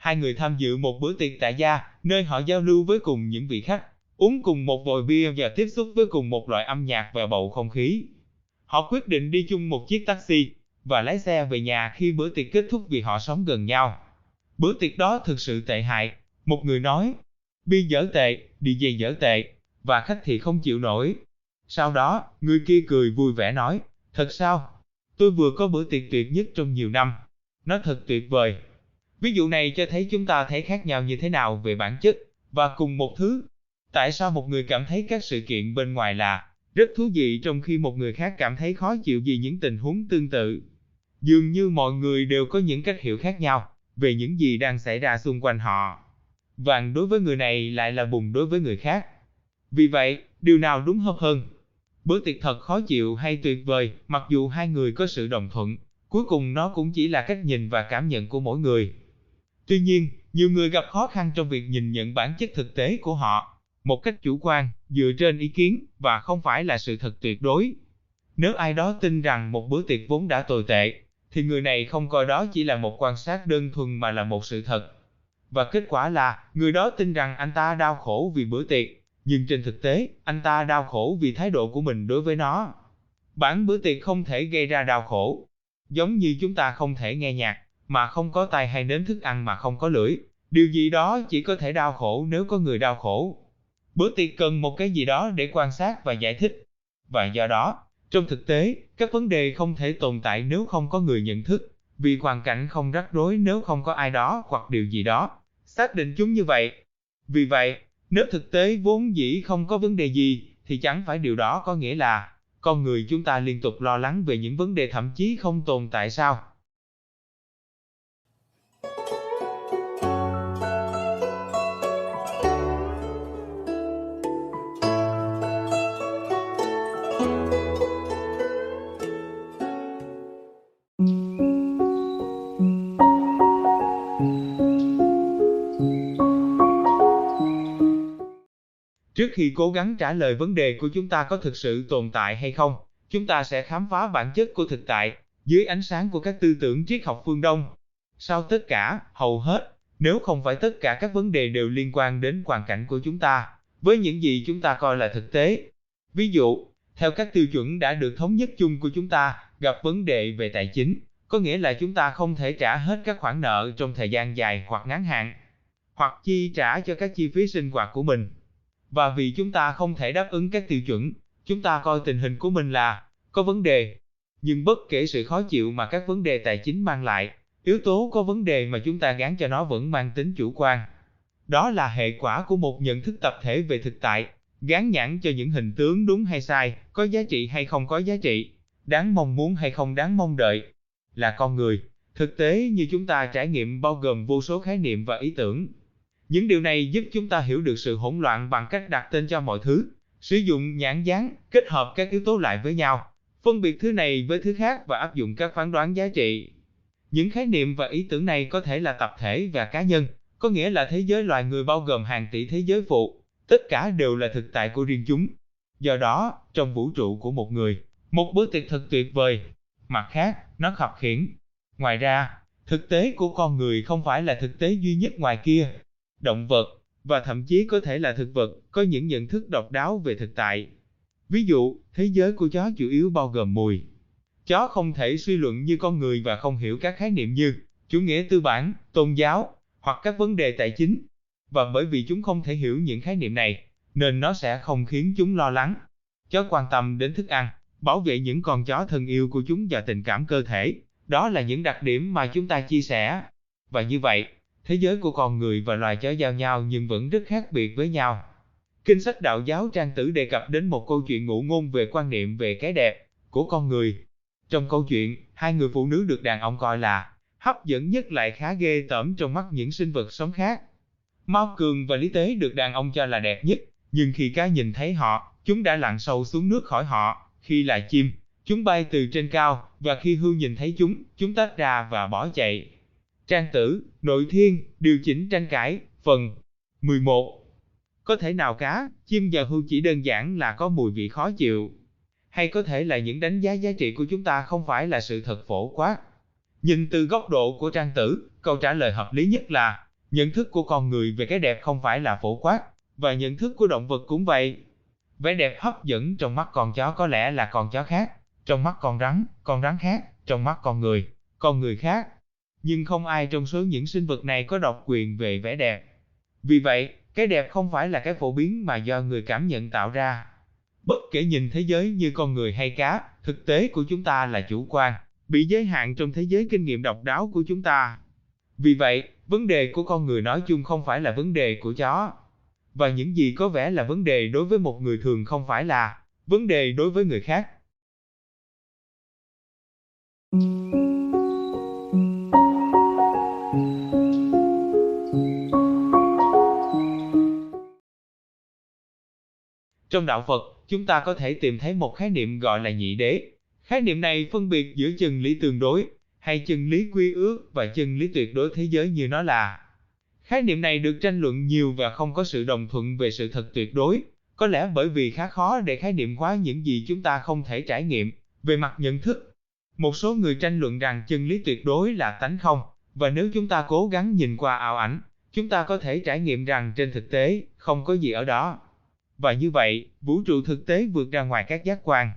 Hai người tham dự một bữa tiệc tại gia, nơi họ giao lưu với cùng những vị khách, uống cùng một vò bia và tiếp xúc với cùng một loại âm nhạc và bầu không khí. Họ quyết định đi chung một chiếc taxi và lái xe về nhà khi bữa tiệc kết thúc vì họ sống gần nhau. Bữa tiệc đó thực sự tệ hại, một người nói. Bia dở tệ, DJ dở tệ, và khách thì không chịu nổi. Sau đó, người kia cười vui vẻ nói, thật sao? Tôi vừa có bữa tiệc tuyệt nhất trong nhiều năm. Nó thật tuyệt vời. Ví dụ này cho thấy chúng ta thấy khác nhau như thế nào về bản chất, và cùng một thứ. Tại sao một người cảm thấy các sự kiện bên ngoài là rất thú vị trong khi một người khác cảm thấy khó chịu vì những tình huống tương tự? Dường như mọi người đều có những cách hiểu khác nhau về những gì đang xảy ra xung quanh họ. Vàng đối với người này lại là bùn đối với người khác. Vì vậy, điều nào đúng hơn? Bữa tiệc thật khó chịu hay tuyệt vời, mặc dù hai người có sự đồng thuận, cuối cùng nó cũng chỉ là cách nhìn và cảm nhận của mỗi người. Tuy nhiên, nhiều người gặp khó khăn trong việc nhìn nhận bản chất thực tế của họ, một cách chủ quan, dựa trên ý kiến, và không phải là sự thật tuyệt đối. Nếu ai đó tin rằng một bữa tiệc vốn đã tồi tệ, thì người này không coi đó chỉ là một quan sát đơn thuần mà là một sự thật. Và kết quả là, người đó tin rằng anh ta đau khổ vì bữa tiệc, nhưng trên thực tế, anh ta đau khổ vì thái độ của mình đối với nó. Bản bữa tiệc không thể gây ra đau khổ. Giống như chúng ta không thể nghe nhạc mà không có tai hay nếm thức ăn mà không có lưỡi. Điều gì đó chỉ có thể đau khổ nếu có người đau khổ. Bữa tiệc cần một cái gì đó để quan sát và giải thích. Và do đó, trong thực tế, các vấn đề không thể tồn tại nếu không có người nhận thức, vì hoàn cảnh không rắc rối nếu không có ai đó hoặc điều gì đó xác định chúng như vậy. Vì vậy, nếu thực tế vốn dĩ không có vấn đề gì, thì chẳng phải điều đó có nghĩa là con người chúng ta liên tục lo lắng về những vấn đề thậm chí không tồn tại sao? Trước khi cố gắng trả lời vấn đề của chúng ta có thực sự tồn tại hay không, chúng ta sẽ khám phá bản chất của thực tại, dưới ánh sáng của các tư tưởng triết học phương Đông. Sau tất cả, hầu hết, nếu không phải tất cả các vấn đề đều liên quan đến hoàn cảnh của chúng ta, với những gì chúng ta coi là thực tế. Ví dụ, theo các tiêu chuẩn đã được thống nhất chung của chúng ta, gặp vấn đề về tài chính, có nghĩa là chúng ta không thể trả hết các khoản nợ trong thời gian dài hoặc ngắn hạn, hoặc chi trả cho các chi phí sinh hoạt của mình. Và vì chúng ta không thể đáp ứng các tiêu chuẩn, chúng ta coi tình hình của mình là có vấn đề. Nhưng bất kể sự khó chịu mà các vấn đề tài chính mang lại, yếu tố có vấn đề mà chúng ta gán cho nó vẫn mang tính chủ quan. Đó là hệ quả của một nhận thức tập thể về thực tại, gán nhãn cho những hình tướng đúng hay sai, có giá trị hay không có giá trị, đáng mong muốn hay không đáng mong đợi. Là con người, thực tế như chúng ta trải nghiệm bao gồm vô số khái niệm và ý tưởng. Những điều này giúp chúng ta hiểu được sự hỗn loạn bằng cách đặt tên cho mọi thứ, sử dụng nhãn dán, kết hợp các yếu tố lại với nhau, phân biệt thứ này với thứ khác và áp dụng các phán đoán giá trị. Những khái niệm và ý tưởng này có thể là tập thể và cá nhân, có nghĩa là thế giới loài người bao gồm hàng tỷ thế giới phụ, tất cả đều là thực tại của riêng chúng. Do đó, trong vũ trụ của một người, một bữa tiệc thật tuyệt vời. Mặt khác, nó khập khiễng. Ngoài ra, thực tế của con người không phải là thực tế duy nhất ngoài kia. Động vật, và thậm chí có thể là thực vật, có những nhận thức độc đáo về thực tại. Ví dụ, thế giới của chó chủ yếu bao gồm mùi. Chó không thể suy luận như con người và không hiểu các khái niệm như chủ nghĩa tư bản, tôn giáo, hoặc các vấn đề tài chính. Và bởi vì chúng không thể hiểu những khái niệm này, nên nó sẽ không khiến chúng lo lắng. Chó quan tâm đến thức ăn, bảo vệ những con chó thân yêu của chúng và tình cảm cơ thể. Đó là những đặc điểm mà chúng ta chia sẻ. Và như vậy, thế giới của con người và loài chó giao nhau nhưng vẫn rất khác biệt với nhau. Kinh sách đạo giáo Trang Tử đề cập đến một câu chuyện ngụ ngôn về quan niệm về cái đẹp của con người. Trong câu chuyện, hai người phụ nữ được đàn ông coi là hấp dẫn nhất lại khá ghê tởm trong mắt những sinh vật sống khác. Mao Cường và Lý Tế được đàn ông cho là đẹp nhất, nhưng khi cá nhìn thấy họ, chúng đã lặn sâu xuống nước khỏi họ. Khi là chim, chúng bay từ trên cao, và khi hươu nhìn thấy chúng tách ra và bỏ chạy. Trang Tử, Nội Thiên, điều chỉnh tranh cãi, phần 11. Có thể nào cá, chim và hươu chỉ đơn giản là có mùi vị khó chịu? Hay có thể là những đánh giá giá trị của chúng ta không phải là sự thật phổ quát? Nhìn từ góc độ của Trang Tử, câu trả lời hợp lý nhất là Nhận thức của con người về cái đẹp không phải là phổ quát, và nhận thức của động vật cũng vậy. Vẻ đẹp hấp dẫn trong mắt con chó có lẽ là con chó khác, trong mắt con rắn khác, trong mắt con người khác. Nhưng không ai trong số những sinh vật này có độc quyền về vẻ đẹp. Vì vậy, cái đẹp không phải là cái phổ biến mà do người cảm nhận tạo ra. Bất kể nhìn thế giới như con người hay cá, thực tế của chúng ta là chủ quan, bị giới hạn trong thế giới kinh nghiệm độc đáo của chúng ta. Vì vậy, vấn đề của con người nói chung không phải là vấn đề của chó. Và những gì có vẻ là vấn đề đối với một người thường không phải là vấn đề đối với người khác. Trong đạo Phật, chúng ta có thể tìm thấy một khái niệm gọi là nhị đế. Khái niệm này phân biệt giữa chân lý tương đối, hay chân lý quy ước và chân lý tuyệt đối thế giới như nó là. Khái niệm này được tranh luận nhiều và không có sự đồng thuận về sự thật tuyệt đối, có lẽ bởi vì khá khó để khái niệm hóa những gì chúng ta không thể trải nghiệm. Về mặt nhận thức, một số người tranh luận rằng chân lý tuyệt đối là tánh không, và nếu chúng ta cố gắng nhìn qua ảo ảnh, chúng ta có thể trải nghiệm rằng trên thực tế, không có gì ở đó. Và như vậy, vũ trụ thực tế vượt ra ngoài các giác quan.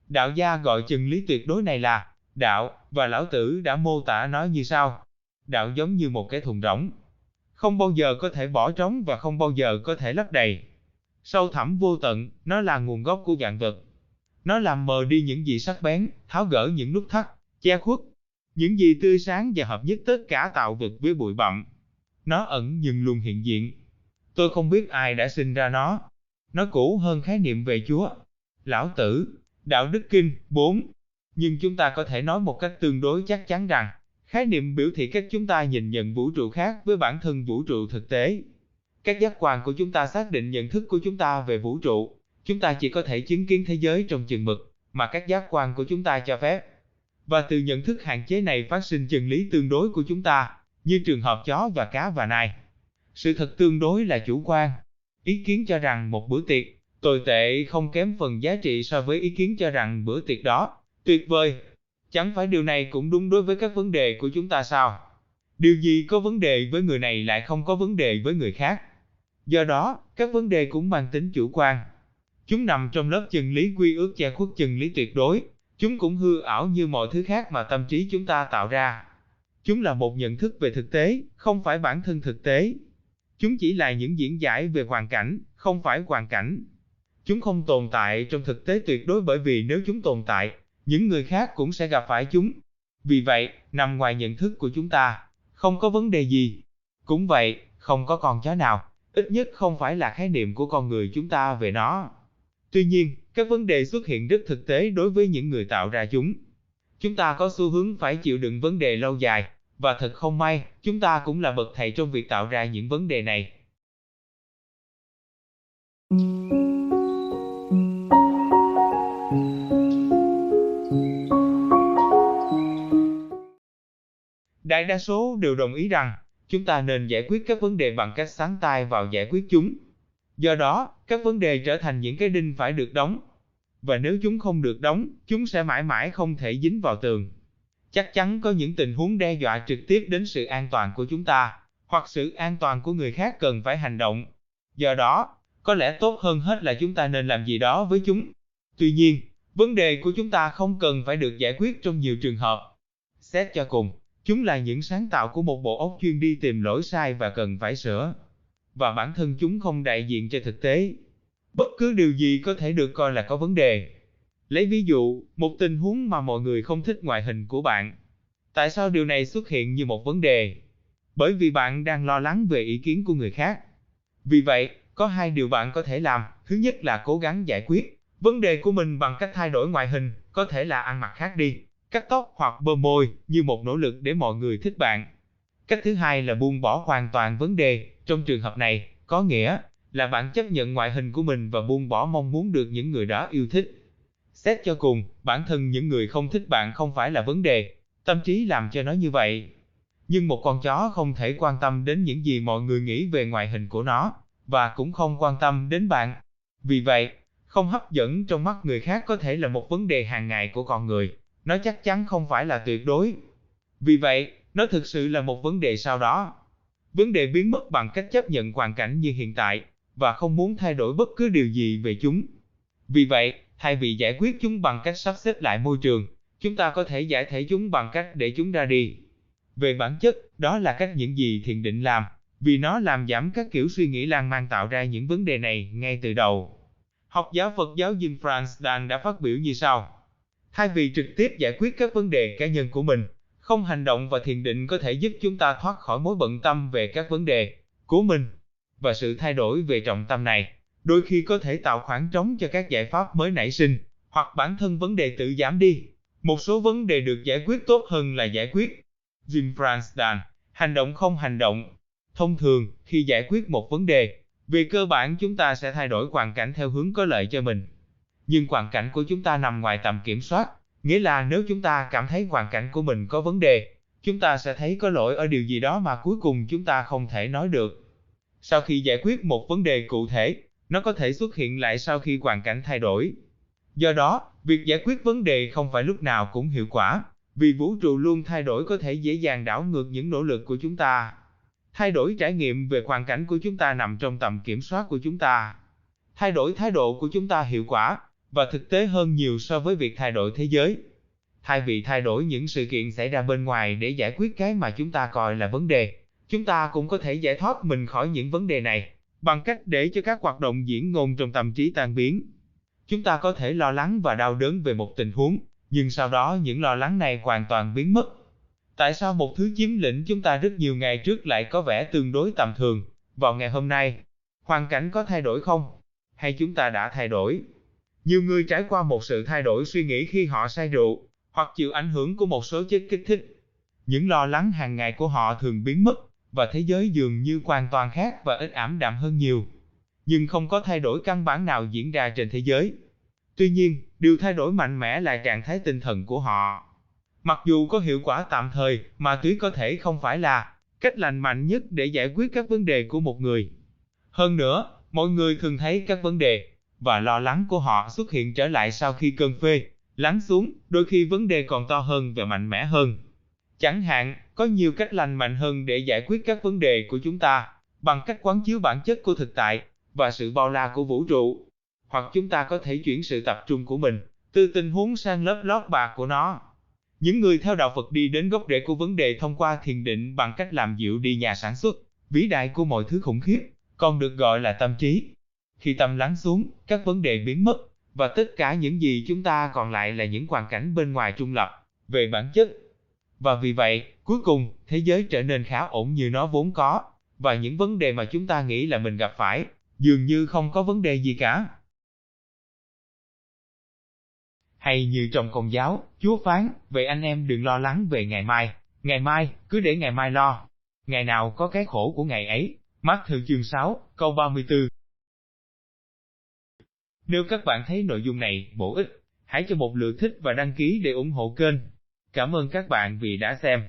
Đạo gia gọi chân lý tuyệt đối này là đạo, và Lão Tử đã mô tả nó như sau. Đạo giống như một cái thùng rỗng, không bao giờ có thể bỏ trống và không bao giờ có thể lấp đầy. Sâu thẳm vô tận, nó là nguồn gốc của vạn vật. Nó làm mờ đi những gì sắc bén, tháo gỡ những nút thắt, che khuất. Những gì tươi sáng và hợp nhất tất cả tạo vật với bụi bặm. Nó ẩn nhưng luôn hiện diện. Tôi không biết ai đã sinh ra nó. Nó cũ hơn khái niệm về Chúa. Lão Tử, Đạo Đức Kinh 4. Nhưng chúng ta có thể nói một cách tương đối chắc chắn rằng, khái niệm biểu thị cách chúng ta nhìn nhận vũ trụ khác với bản thân vũ trụ thực tế. Các giác quan của chúng ta xác định nhận thức của chúng ta về vũ trụ. Chúng ta chỉ có thể chứng kiến thế giới trong chừng mực mà các giác quan của chúng ta cho phép. Và từ nhận thức hạn chế này phát sinh chân lý tương đối của chúng ta, như trường hợp chó và cá và nai. Sự thật tương đối là chủ quan. Ý kiến cho rằng một bữa tiệc tồi tệ không kém phần giá trị so với ý kiến cho rằng bữa tiệc đó tuyệt vời. Chẳng phải điều này cũng đúng đối với các vấn đề của chúng ta sao? Điều gì có vấn đề với người này lại không có vấn đề với người khác? Do đó, các vấn đề cũng mang tính chủ quan. Chúng nằm trong lớp chân lý quy ước che khuất chân lý tuyệt đối. Chúng cũng hư ảo như mọi thứ khác mà tâm trí chúng ta tạo ra. Chúng là một nhận thức về thực tế, không phải bản thân thực tế. Chúng chỉ là những diễn giải về hoàn cảnh, không phải hoàn cảnh. Chúng không tồn tại trong thực tế tuyệt đối bởi vì nếu chúng tồn tại, những người khác cũng sẽ gặp phải chúng. Vì vậy, nằm ngoài nhận thức của chúng ta, không có vấn đề gì. Cũng vậy, không có con chó nào, ít nhất không phải là khái niệm của con người chúng ta về nó. Tuy nhiên, các vấn đề xuất hiện rất thực tế đối với những người tạo ra chúng. Chúng ta có xu hướng phải chịu đựng vấn đề lâu dài, và thật không may, chúng ta cũng là bậc thầy trong việc tạo ra những vấn đề này. Đại đa số đều đồng ý rằng, chúng ta nên giải quyết các vấn đề bằng cách sáng tay vào giải quyết chúng. Do đó, các vấn đề trở thành những cái đinh phải được đóng. Và nếu chúng không được đóng, chúng sẽ mãi mãi không thể dính vào tường. Chắc chắn có những tình huống đe dọa trực tiếp đến sự an toàn của chúng ta, hoặc sự an toàn của người khác cần phải hành động. Do đó, có lẽ tốt hơn hết là chúng ta nên làm gì đó với chúng. Tuy nhiên, vấn đề của chúng ta không cần phải được giải quyết trong nhiều trường hợp. Xét cho cùng, chúng là những sáng tạo của một bộ óc chuyên đi tìm lỗi sai và cần phải sửa. Và bản thân chúng không đại diện cho thực tế. Bất cứ điều gì có thể được coi là có vấn đề. Lấy ví dụ, một tình huống mà mọi người không thích ngoại hình của bạn. Tại sao điều này xuất hiện như một vấn đề? Bởi vì bạn đang lo lắng về ý kiến của người khác. Vì vậy, có hai điều bạn có thể làm. Thứ nhất là cố gắng giải quyết vấn đề của mình bằng cách thay đổi ngoại hình, có thể là ăn mặc khác đi, cắt tóc hoặc bơm môi, như một nỗ lực để mọi người thích bạn. Cách thứ hai là buông bỏ hoàn toàn vấn đề. Trong trường hợp này, có nghĩa là bạn chấp nhận ngoại hình của mình và buông bỏ mong muốn được những người đó yêu thích. Xét cho cùng, bản thân những người không thích bạn không phải là vấn đề, tâm trí làm cho nó như vậy. Nhưng một con chó không thể quan tâm đến những gì mọi người nghĩ về ngoại hình của nó, và cũng không quan tâm đến bạn. Vì vậy, không hấp dẫn trong mắt người khác có thể là một vấn đề hàng ngày của con người, nó chắc chắn không phải là tuyệt đối. Vì vậy, nó thực sự là một vấn đề sau đó. Vấn đề biến mất bằng cách chấp nhận hoàn cảnh như hiện tại, và không muốn thay đổi bất cứ điều gì về chúng. Vì vậy, thay vì giải quyết chúng bằng cách sắp xếp lại môi trường, chúng ta có thể giải thể chúng bằng cách để chúng ra đi. Về bản chất, đó là cách những gì thiền định làm, vì nó làm giảm các kiểu suy nghĩ lan man tạo ra những vấn đề này ngay từ đầu. Học giả Phật giáo Jim Franz Dan đã phát biểu như sau. Thay vì trực tiếp giải quyết các vấn đề cá nhân của mình, không hành động và thiền định có thể giúp chúng ta thoát khỏi mối bận tâm về các vấn đề của mình. Và sự thay đổi về trọng tâm này, đôi khi có thể tạo khoảng trống cho các giải pháp mới nảy sinh, hoặc bản thân vấn đề tự giảm đi. Một số vấn đề được giải quyết tốt hơn là giải quyết. Jim Franz Dan, hành động không hành động. Thông thường, khi giải quyết một vấn đề, về cơ bản chúng ta sẽ thay đổi hoàn cảnh theo hướng có lợi cho mình. Nhưng hoàn cảnh của chúng ta nằm ngoài tầm kiểm soát, nghĩa là nếu chúng ta cảm thấy hoàn cảnh của mình có vấn đề, chúng ta sẽ thấy có lỗi ở điều gì đó mà cuối cùng chúng ta không thể nói được. Sau khi giải quyết một vấn đề cụ thể, nó có thể xuất hiện lại sau khi hoàn cảnh thay đổi. Do đó, việc giải quyết vấn đề không phải lúc nào cũng hiệu quả, vì vũ trụ luôn thay đổi có thể dễ dàng đảo ngược những nỗ lực của chúng ta. Thay đổi trải nghiệm về hoàn cảnh của chúng ta nằm trong tầm kiểm soát của chúng ta. Thay đổi thái độ của chúng ta hiệu quả và thực tế hơn nhiều so với việc thay đổi thế giới. Thay vì thay đổi những sự kiện xảy ra bên ngoài để giải quyết cái mà chúng ta coi là vấn đề, chúng ta cũng có thể giải thoát mình khỏi những vấn đề này bằng cách để cho các hoạt động diễn ngôn trong tâm trí tan biến. Chúng ta có thể lo lắng và đau đớn về một tình huống, nhưng sau đó những lo lắng này hoàn toàn biến mất. Tại sao một thứ chiếm lĩnh chúng ta rất nhiều ngày trước lại có vẻ tương đối tầm thường vào ngày hôm nay? Hoàn cảnh có thay đổi không? Hay chúng ta đã thay đổi? Nhiều người trải qua một sự thay đổi suy nghĩ khi họ say rượu, hoặc chịu ảnh hưởng của một số chất kích thích. Những lo lắng hàng ngày của họ thường biến mất, và thế giới dường như hoàn toàn khác và ít ảm đạm hơn nhiều. Nhưng không có thay đổi căn bản nào diễn ra trên thế giới. Tuy nhiên, điều thay đổi mạnh mẽ là trạng thái tinh thần của họ. Mặc dù có hiệu quả tạm thời, ma túy có thể không phải là cách lành mạnh nhất để giải quyết các vấn đề của một người. Hơn nữa, mọi người thường thấy các vấn đề và lo lắng của họ xuất hiện trở lại sau khi cơn phê lắng xuống, đôi khi vấn đề còn to hơn và mạnh mẽ hơn. Chẳng hạn, có nhiều cách lành mạnh hơn để giải quyết các vấn đề của chúng ta, bằng cách quán chiếu bản chất của thực tại và sự bao la của vũ trụ. Hoặc chúng ta có thể chuyển sự tập trung của mình từ tình huống sang lớp lót bạc của nó. Những người theo đạo Phật đi đến gốc rễ của vấn đề thông qua thiền định bằng cách làm dịu đi nhà sản xuất vĩ đại của mọi thứ khủng khiếp, còn được gọi là tâm trí. Khi tâm lắng xuống, các vấn đề biến mất, và tất cả những gì chúng ta còn lại là những hoàn cảnh bên ngoài trung lập, về bản chất. Và vì vậy, cuối cùng, thế giới trở nên khá ổn như nó vốn có, và những vấn đề mà chúng ta nghĩ là mình gặp phải, dường như không có vấn đề gì cả. Hay như trong Công giáo, Chúa phán, vậy anh em đừng lo lắng về ngày mai, cứ để ngày mai lo. Ngày nào có cái khổ của ngày ấy. Mác-thơ chương 6, câu 34. Nếu các bạn thấy nội dung này bổ ích, hãy cho một lượt thích và đăng ký để ủng hộ kênh. Cảm ơn các bạn vì đã xem.